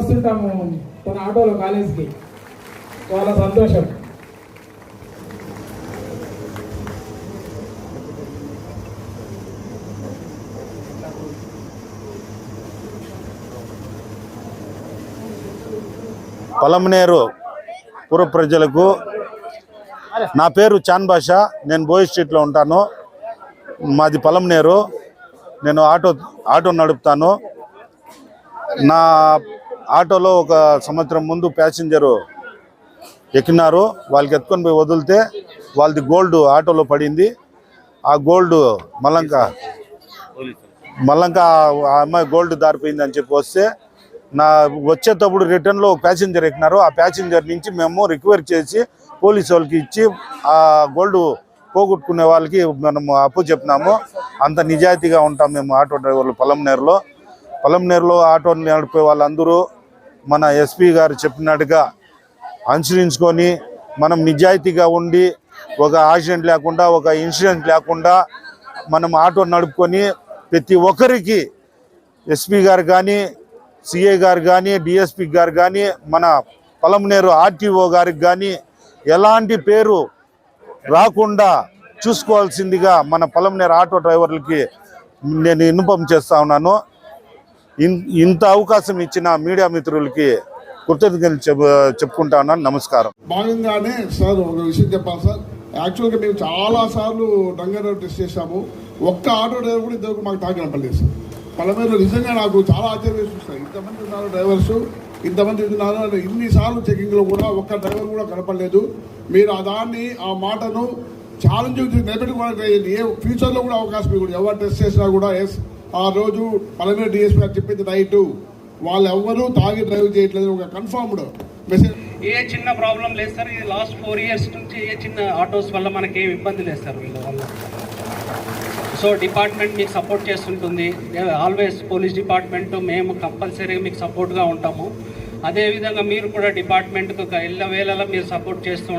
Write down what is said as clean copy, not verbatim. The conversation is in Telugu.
వస్తుంటాము తన ఆటోలో కాలేజీకి. చాలా సంతోషం. పలమనేరు పుర ప్రజలకు నా పేరు చాన్ బాషా. నేను బోయ్ స్ట్రీట్లో ఉంటాను. మాది పలమనేరు. నేను ఆటో నడుపుతాను. నా ఆటోలో ఒక సంవత్సరం ముందు ప్యాసింజరు ఎక్కినారు. వాళ్ళకి ఎత్తుకొని పోయి వదిలితే వాళ్ళది గోల్డ్ ఆటోలో పడింది. ఆ గోల్డ్ మల్లంక ఆ అమ్మాయి గోల్డ్ దారిపోయింది అని చెప్పి వస్తే వచ్చేటప్పుడు రిటర్న్లో ప్యాసింజర్ ఎక్కినారు. ఆ ప్యాసింజర్ నుంచి మేము రిక్వైర్ చేసి పోలీసు వాళ్ళకి ఇచ్చి ఆ గోల్డ్ పోగొట్టుకునే వాళ్ళకి మనము అప్పు చెప్పినాము. అంత నిజాయితీగా ఉంటాం మేము ఆటో డ్రైవర్లు. పలమనేరులో ఆటో నడిపే వాళ్ళందరూ మన ఎస్పీ గారు చెప్పినట్టుగా అనుసరించుకొని మనం నిజాయితీగా ఉండి ఒక యాక్సిడెంట్ లేకుండా ఒక ఇన్సిడెంట్ లేకుండా మనం ఆటో నడుపుకొని ప్రతి ఒక్కరికి ఎస్పీ గారు కానీ సిఐ గారు కానీ డిఎస్పీ గారు కానీ మన పలమనేరు ఆర్టీఓ గారికి కానీ ఎలాంటి పేరు రాకుండా చూసుకోవాల్సిందిగా మన పలమనేరు ఆటో డ్రైవర్లకి నేను విన్నపం చేస్తా ఉన్నాను. ఇంత అవకాశం ఇచ్చిన మీడియా మిత్రులకి కృతజ్ఞతలు చెప్పుకుంటా ఉన్నాను. నమస్కారం. భాగంగానే సార్ ఒక విషయం చెప్పాలి సార్. యాక్చువల్గా మేము చాలా సార్లు డంగర్ టెస్ట్ చేశాము. ఒక్క ఆటో డ్రైవర్ కూడా ఇంతవరకు మాకు తాకినప్పలేదు సార్. పలమనేరులో నిజంగా నాకు చాలా ఆశ్చర్యం వేస్తుంది. ఇంతమంది ఉన్నారు డ్రైవర్స్, ఇంతమంది ఉన్నారు, ఇన్నిసార్లు చెకింగ్లో కూడా ఒక్క డ్రైవర్ కూడా కనపడలేదు. మీరు ఆ మాటను ఛాలెంజ్ నిలబెట్టుకోవడానికి చేయండి. ఏ ఫ్యూచర్లో కూడా అవకాశం కూడా ఎవరు టెస్ట్ చేసినా కూడా ఆ రోజు పలమనేరు డిఎస్పీ గారు చెప్పింది రైటు, వాళ్ళు ఎవరు తాగి డ్రైవ్ చేయట్లేదు ఒక కన్ఫర్మ్డ్ మెసేజ్. ఏ చిన్న ప్రాబ్లం లేదు సార్. ఇది లాస్ట్ 4 years నుంచి ఏ చిన్న ఆటోస్ వల్ల మనకి ఏం ఇబ్బంది లేదు సార్ వీళ్ళ వల్ల. సో డిపార్ట్మెంట్ మీకు సపోర్ట్ చేస్తుంటుంది. ఆల్వేస్ పోలీస్ డిపార్ట్మెంట్ మేము కంపల్సరీగా మీకు సపోర్ట్గా ఉంటాము. అదేవిధంగా మీరు కూడా డిపార్ట్మెంట్కు ఎల్లవేళలా మీరు సపోర్ట్ చేస్తూ